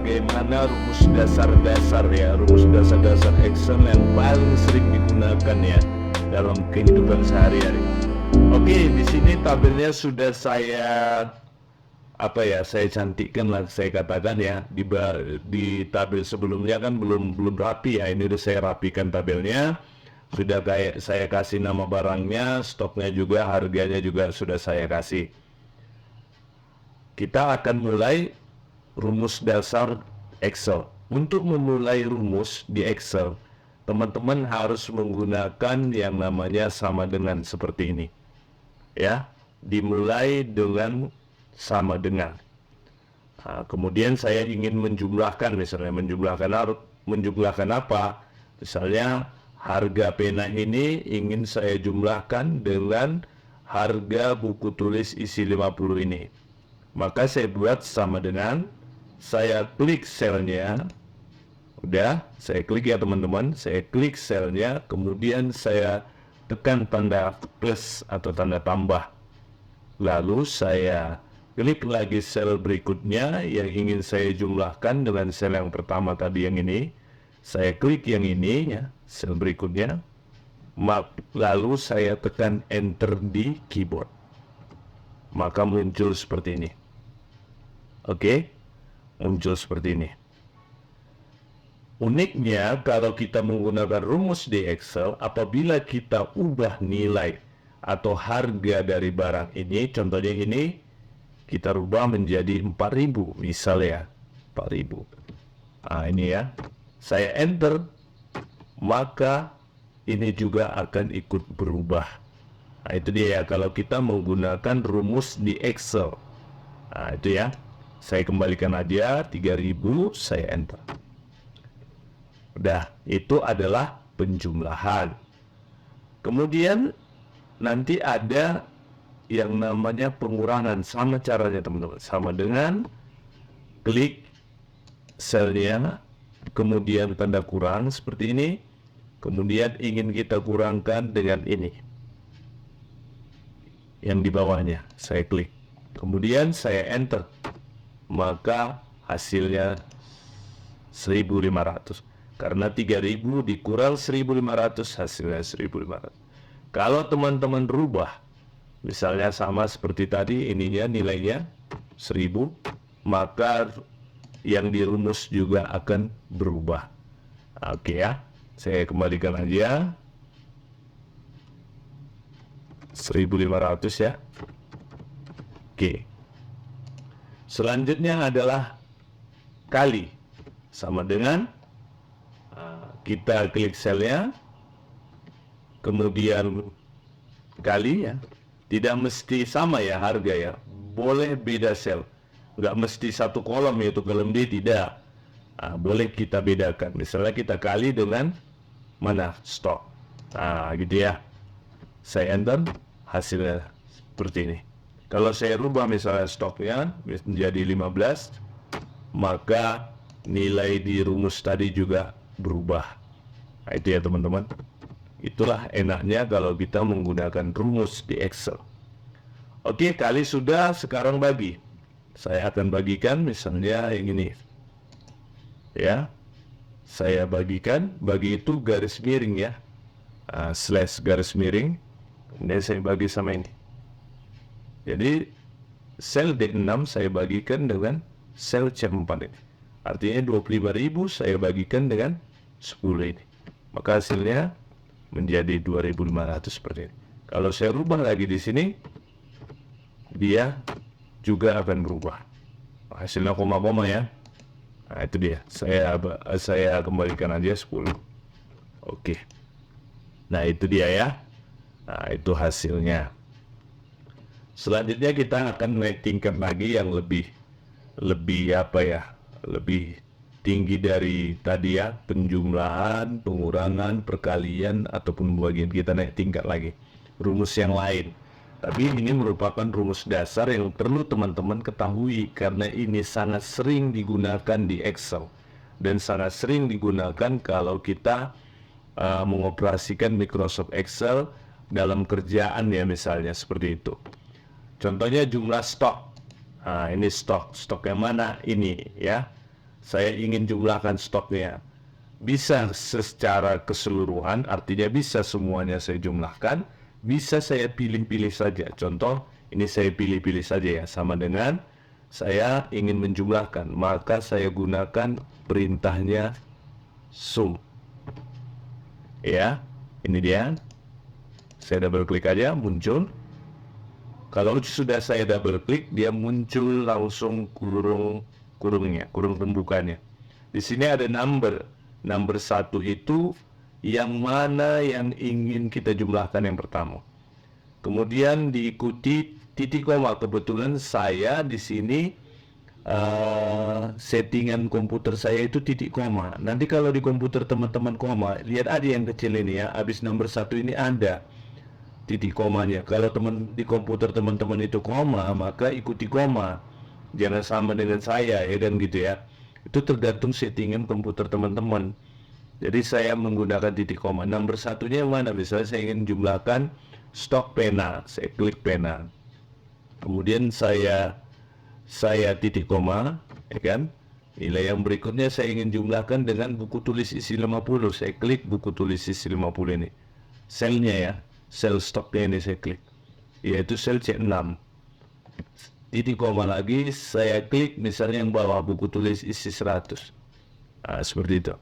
bagaimana rumus dasar-dasar ya, rumus dasar-dasar Excel yang paling sering digunakan ya dalam kehidupan sehari-hari. Oke, di sini tabelnya sudah saya saya cantikkan lah, saya katakan ya. Di tabel sebelumnya kan belum rapi ya, ini udah saya rapikan tabelnya. Sudah kayak saya kasih nama barangnya, stoknya juga, harganya juga sudah saya kasih. Kita akan mulai rumus dasar Excel. Untuk memulai rumus di Excel, teman-teman harus menggunakan yang namanya sama dengan seperti ini. Ya, dimulai dengan sama dengan. Nah, kemudian saya ingin menjumlahkan, misalnya menjumlahkan apa? Misalnya harga pena ini ingin saya jumlahkan dengan harga buku tulis isi 50 ini. Maka saya buat sama dengan, saya klik selnya, udah, saya klik ya teman-teman, saya klik selnya, kemudian saya tekan tanda plus atau tanda tambah. Lalu saya klik lagi sel berikutnya yang ingin saya jumlahkan dengan sel yang pertama tadi yang ini. Saya klik yang ini ya, sel berikutnya. Lalu saya tekan enter di keyboard. Maka muncul seperti ini. Oke, muncul seperti ini. Uniknya kalau kita menggunakan rumus di Excel, apabila kita ubah nilai atau harga dari barang ini, contohnya ini, kita rubah menjadi 4.000 misalnya, 4.000. Nah ini ya, saya enter, maka ini juga akan ikut berubah. Nah itu dia ya, kalau kita menggunakan rumus di Excel. Nah itu ya, saya kembalikan aja 3.000, saya enter. Udah, itu adalah penjumlahan. Kemudian nanti ada yang namanya pengurangan. Sama caranya teman-teman, sama dengan klik selnya, kemudian tanda kurang seperti ini, kemudian ingin kita kurangkan dengan ini yang di bawahnya, saya klik, kemudian saya enter, maka hasilnya 1.500. Karena 3.000 dikurang 1.500, hasilnya 1.500. Kalau teman-teman rubah, misalnya sama seperti tadi, ininya nilainya 1.000, maka yang dirumus juga akan berubah. Oke ya, saya kembalikan aja 1.500 ya. Oke. Selanjutnya adalah kali, sama dengan kita klik selnya, kemudian kali ya, tidak mesti sama ya harga ya, boleh beda sel, nggak mesti satu kolom yaitu kolom D, tidak. Boleh kita bedakan, misalnya kita kali dengan mana stok, gitu ya, saya enter, hasilnya seperti ini. Kalau saya rubah misalnya stoknya menjadi 15, maka nilai di rumus tadi juga berubah. Nah itu ya teman-teman, itulah enaknya kalau kita menggunakan rumus di Excel. Oke, kali sudah, sekarang bagi. Saya akan bagikan misalnya yang ini ya, saya bagikan, bagi itu garis miring ya, slash garis miring, kemudian saya bagi sama ini. Jadi sel D6 saya bagikan dengan sel C4 ini, artinya 25.000 saya bagikan dengan 10 ini, maka hasilnya menjadi 2.500 seperti ini. Kalau saya rubah lagi di sini, dia juga akan berubah. Hasilnya koma-koma ya. Nah itu dia. Saya kembalikan aja 10. Oke. Nah itu dia ya. Nah itu hasilnya. Selanjutnya kita akan naik tingkat lagi yang lebih tinggi dari tadi ya, penjumlahan, pengurangan, perkalian, ataupun pembagian. Kita naik tingkat lagi, rumus yang lain. Tapi ini merupakan rumus dasar yang perlu teman-teman ketahui, karena ini sangat sering digunakan di Excel dan sangat sering digunakan kalau kita mengoperasikan Microsoft Excel dalam kerjaan ya, misalnya seperti itu. Contohnya jumlah stok. Nah ini stok yang mana ini ya, saya ingin jumlahkan stoknya. Bisa secara keseluruhan, artinya bisa semuanya saya jumlahkan, bisa saya pilih-pilih saja. Contoh, ini saya pilih-pilih saja ya, sama dengan saya ingin menjumlahkan, maka saya gunakan perintahnya sum. Ya, ini dia. Saya double klik aja, muncul. Kalau sudah saya double klik, dia muncul langsung kurung pembukanya. Di sini ada number. Number 1 itu yang mana yang ingin kita jumlahkan yang pertama. Kemudian diikuti titik koma. Kebetulan saya di sini settingan komputer saya itu titik koma. Nanti kalau di komputer teman-teman koma, lihat ada yang kecil ini ya. Habis nomor 1 ini ada titik komanya. Kalau di komputer teman-teman itu koma, maka ikuti koma. Jangan sama dengan saya, ya kan gitu ya. Itu tergantung settingan komputer teman-teman. Jadi saya menggunakan titik koma. Nomor 1-nya yang mana? Misalnya saya ingin jumlahkan stok pena, saya klik pena. Kemudian saya titik koma, ya kan? Nilai yang berikutnya saya ingin jumlahkan dengan buku tulis isi 50. Saya klik buku tulis isi 50 ini. Selnya ya, sel stoknya ini saya klik. Yaitu sel C6. Titik koma lagi, saya klik misalnya yang bawah buku tulis isi 100. Seperti itu.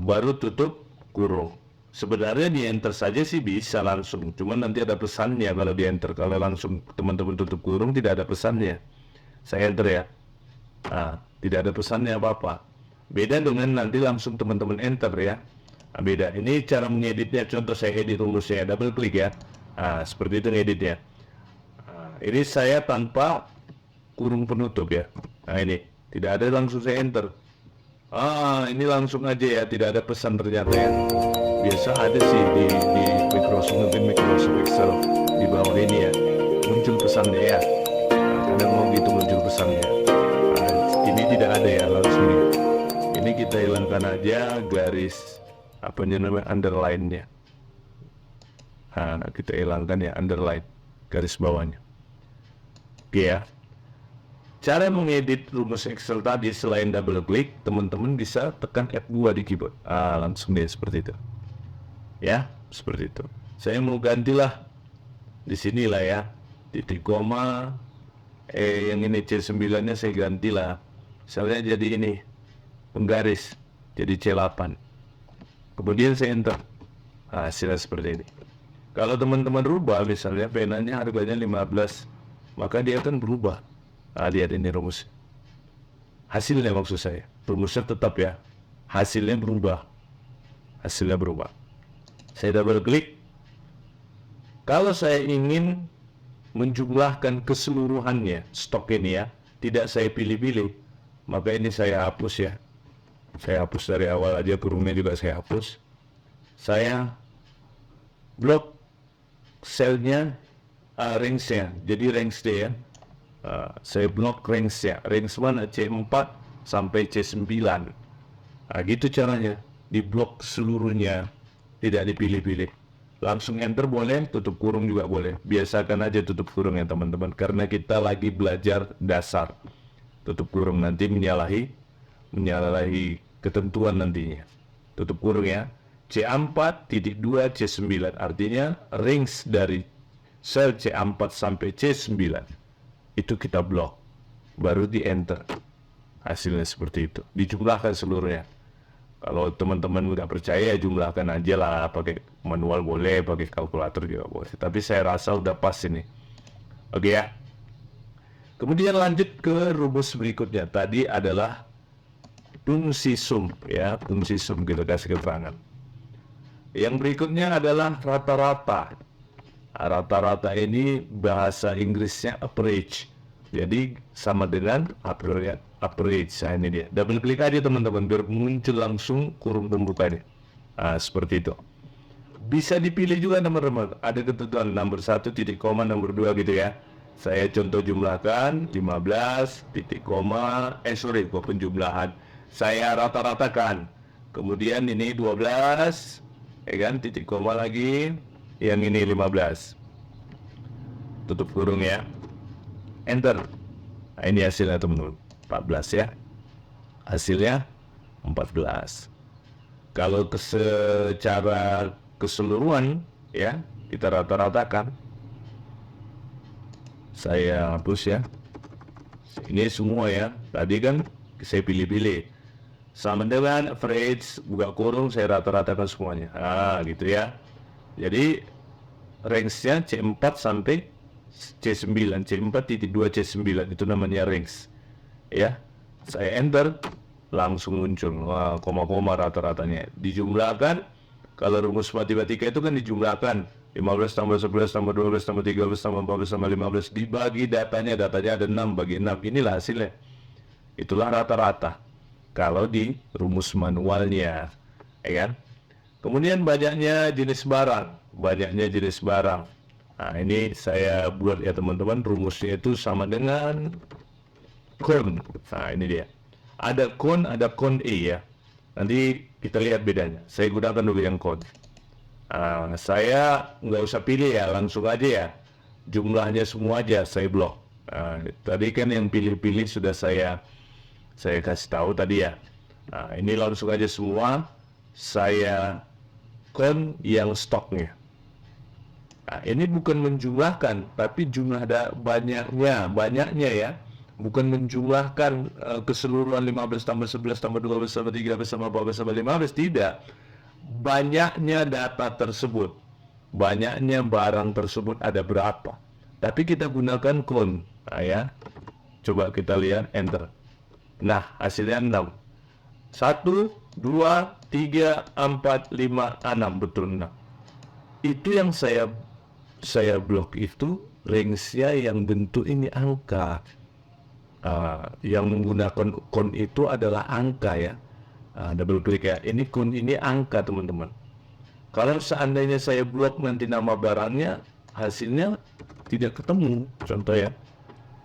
Baru tutup kurung. Sebenarnya di enter saja sih bisa langsung, cuman nanti ada pesannya kalau di enter. Kalau langsung teman-teman tutup kurung tidak ada pesannya. Saya enter ya. Tidak ada pesannya apa-apa. Beda dengan nanti langsung teman-teman enter ya. Beda. Ini cara mengeditnya. Contoh saya edit rumusnya, double klik ya. Seperti itu ngeditnya. Ini saya tanpa kurung penutup ya. Nah ini, tidak ada, langsung saya enter. Ini langsung aja ya, tidak ada pesan ternyata ya. Biasa ada sih di Microsoft Excel di bawah ini ya, muncul pesannya ya. Kadang mau gitu muncul pesannya. Ini tidak ada ya langsung ya. Ini kita hilangkan aja garis namanya underline-nya. Kita hilangkan ya underline, garis bawahnya. Oke ya. Cara mengedit rumus Excel tadi selain double klik, teman-teman bisa tekan F2 di keyboard. Langsung deh seperti itu. Ya, seperti itu. Saya mau gantilah di sinilah ya. Titik koma yang ini C9-nya saya gantilah. Misalnya jadi ini penggaris, jadi C8. Kemudian saya enter. Hasilnya seperti ini. Kalau teman-teman rubah misalnya penanya harganya 15, maka dia akan berubah. Lihat ini rumus. Hasilnya maksud saya. Rumusnya tetap ya. Hasilnya berubah. Saya double klik. Kalau saya ingin menjumlahkan keseluruhannya stok ini ya, tidak saya pilih-pilih, maka ini saya hapus ya. Saya hapus dari awal aja, kurungnya juga saya hapus. Saya blok selnya, range-nya. Jadi range D ya. Saya blok range-nya. Range mana? C4 sampai C9. Gitu caranya. Di blok seluruhnya. Tidak dipilih-pilih. Langsung enter boleh, tutup kurung juga boleh. Biasakan aja tutup kurung ya teman-teman. Karena kita lagi belajar dasar. Tutup kurung nanti menyalahi ketentuan nantinya. Tutup kurung ya. C4.2 C9. Artinya range dari sel C4 sampai C9. Itu kita blok, baru di enter. Hasilnya seperti itu, dijumlahkan seluruhnya. Kalau teman-teman nggak percaya, jumlahkan aja lah, pakai manual boleh, pakai kalkulator juga boleh. Tapi saya rasa udah pas ini. Oke ya. Kemudian lanjut ke rumus berikutnya. Tadi adalah fungsi sum ya, fungsi sum kita kasih keterangan. Yang berikutnya adalah rata-rata. Rata-rata ini bahasa Inggrisnya average. Jadi sama dengan average. Ini dia. Double klik aja teman-teman biar muncul langsung kurung pembukanya. Seperti itu. Bisa dipilih juga teman-teman. Ada ketentuan nomor 1 titik koma, nomor 2 gitu ya. Saya contoh jumlahkan 15 titik koma, penjumlahan. Saya rata-ratakan. Kemudian ini 12, ya kan, titik koma lagi. Yang ini 15. Tutup kurung ya. Enter. Ini hasilnya teman-teman. 14 ya. hasilnya 14. Kalau secara keseluruhan ya, kita rata-ratakan, saya hapus ya, ini semua ya, tadi kan saya pilih-pilih sama dengan average buka kurung, saya rata-ratakan semuanya, gitu ya. Jadi range-nya C4 sampai C9, C4.2 C9 itu namanya range ya. Saya enter, langsung muncul koma-koma rata-ratanya dijumlahkan. Kalau rumus matematika itu kan dijumlahkan 15 tambah 11 tambah 12 tambah 13 tambah 14 tambah 15 dibagi datanya ada 6 bagi 6, inilah hasilnya. Itulah rata-rata kalau di rumus manualnya, ya kan. Kemudian banyaknya jenis barang. Nah, ini saya buat ya teman-teman, rumusnya itu sama dengan kon. Nah, ini dia. Ada kon E ya. Nanti kita lihat bedanya. Saya gunakan dulu yang kon. Saya nggak usah pilih ya, langsung aja ya. Jumlahnya semua aja saya blok. Tadi kan yang pilih-pilih sudah saya kasih tahu tadi ya. Ini langsung aja semua saya kon yang stoknya. Ini bukan menjumlahkan, tapi jumlah banyaknya ya. Bukan menjumlahkan keseluruhan 15 tambah 11 tambah 12 tambah 13 tambah 14 tambah 15, tidak. Banyaknya data tersebut, banyaknya barang tersebut ada berapa. Tapi kita gunakan kon, ya. Coba kita lihat, enter. Nah, hasilnya 6. 1, 2, 3, 4, 5, 6, betul 6. Itu yang saya blok itu range-nya yang bentuk ini angka. Yang menggunakan kon itu adalah angka ya. Double klik ya, ini kon ini angka teman-teman. Kalau seandainya saya blok nanti nama barangnya, hasilnya tidak ketemu. Contoh ya,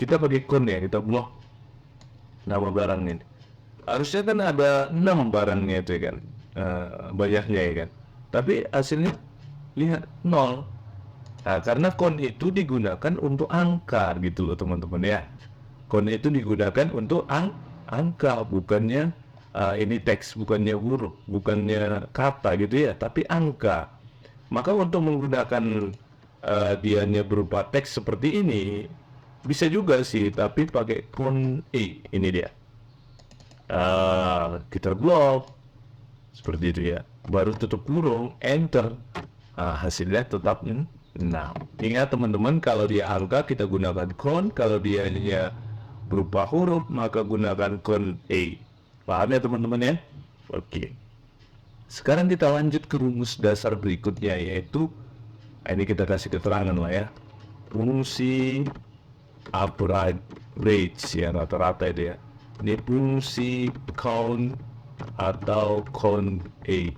kita pakai kon ya, kita blok nama barangnya. Harusnya kan ada 6 barangnya itu kan, banyaknya ya kan. Tapi hasilnya lihat 0. Karena kon itu digunakan untuk angka gitu loh teman-teman ya. Kon itu digunakan untuk angka, bukannya ini teks, bukannya huruf, bukannya kata gitu ya, tapi angka. Maka untuk menggunakan dianya berupa teks seperti ini bisa juga sih, tapi pakai kon E, ini dia. Kita blok seperti itu ya, baru tutup kurung, enter. Hasilnya tetap 6. Ingat teman-teman, kalau dia angka kita gunakan kon, kalau dia berupa huruf maka gunakan kon E. Paham ya teman-teman ya? Oke. Sekarang kita lanjut ke rumus dasar berikutnya, yaitu ini kita kasih keterangan lah ya. Fungsi average ya, rata-rata itu ya. Ini fungsi count atau kon E.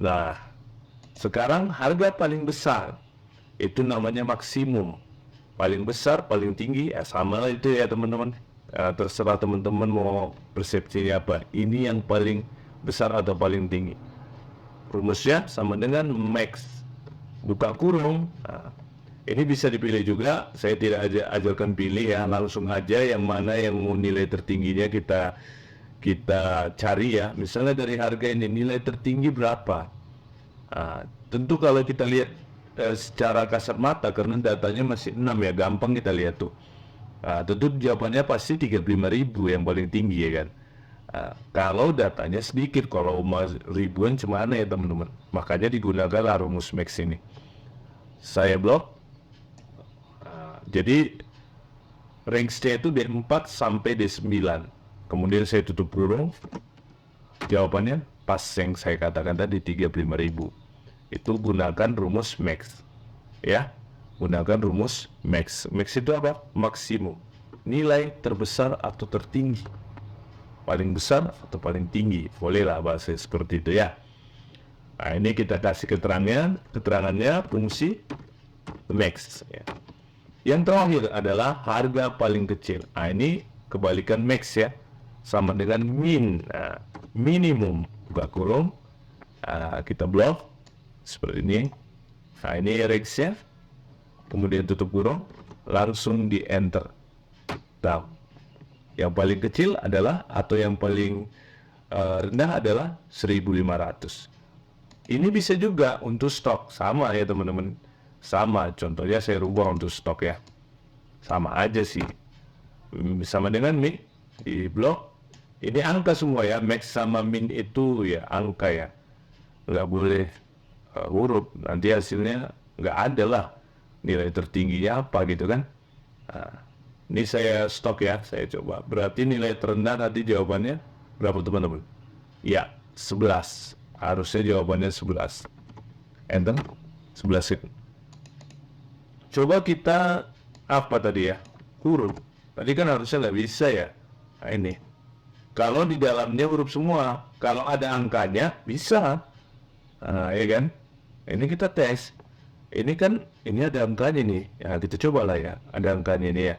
Nah, sekarang harga paling besar itu namanya maksimum. Paling besar, paling tinggi, sama lah itu ya teman-teman. Terserah teman-teman mau persepsinya apa. Ini yang paling besar atau paling tinggi. Rumusnya sama dengan max. Buka kurung. Ini bisa dipilih juga. Saya tidak ajarkan pilih ya. Langsung aja yang mana yang mau nilai tertingginya kita cari ya. Misalnya dari harga ini nilai tertinggi berapa. Tentu kalau kita lihat secara kasat mata, karena datanya masih 6 ya, gampang kita lihat tuh. Tentu jawabannya pasti 35.000 yang paling tinggi ya kan. Kalau datanya sedikit, kalau ribuan cemana ya teman-teman. Makanya digunakanlah rumus max ini. Saya blok. Jadi range-nya itu D4 sampai D9. Kemudian saya tutup kurung. Jawabannya pas yang saya katakan tadi 35.000. Itu gunakan rumus max ya, gunakan rumus max. Max itu apa? Maksimum, nilai terbesar atau tertinggi, paling besar atau paling tinggi, bolehlah bahasa seperti itu ya. Ini kita kasih keterangannya fungsi max ya. Yang terakhir adalah harga paling kecil. Ini kebalikan max ya, sama dengan min. Minimum, buka kurung, kita blok seperti ini. Ini range-nya, kemudian tutup kurung, langsung di enter. Yang paling kecil adalah atau yang paling rendah adalah 1.500. Ini bisa juga untuk stok, sama ya teman-teman. Sama, contohnya saya rubah untuk stok ya. Sama aja sih. Sama dengan min di blok. Ini angka semua ya, max sama min itu ya angka ya. Nggak boleh huruf, nanti hasilnya nggak ada lah. Nilai tertingginya apa gitu kan. Nah, ini saya stok ya, saya coba. Berarti nilai terendah nanti jawabannya berapa teman-teman? Ya, 11. Harusnya jawabannya 11. Enter, 11 itu. Coba kita apa tadi ya? Huruf. Tadi kan harusnya nggak bisa ya. Nah ini. Kalau di dalamnya huruf semua, kalau ada angkanya bisa. Nah, ya kan? Ini kita tes. Ini kan, ini ada angkanya nih. Ya, kita coba lah ya. Ada angkanya nih ya.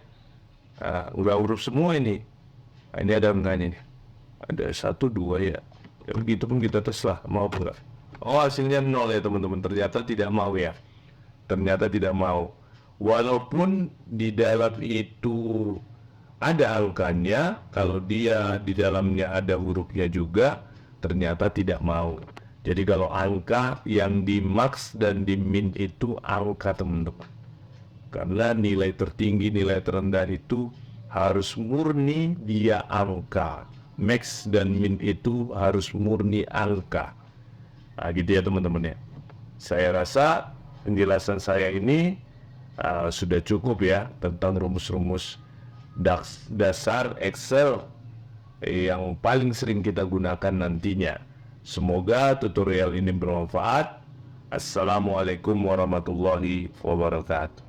Udah huruf semua ini. Nah, ini ada angkanya nih. Ada 1, 2 ya. Ya begitu pun kita tes lah, mau apa enggak. Oh hasilnya 0 ya teman-teman. Ternyata tidak mau ya. Ternyata tidak mau. Walaupun di dalam itu ada angkanya, kalau dia di dalamnya ada hurufnya juga, ternyata tidak mau. Jadi kalau angka yang di max dan di min itu angka teman-teman. Karena nilai tertinggi, nilai terendah itu harus murni dia angka. Max dan min itu harus murni angka. Nah gitu ya teman-teman ya. Saya rasa penjelasan saya ini sudah cukup ya tentang rumus-rumus dasar Excel yang paling sering kita gunakan nantinya. Semoga tutorial ini bermanfaat. Assalamualaikum warahmatullahi wabarakatuh.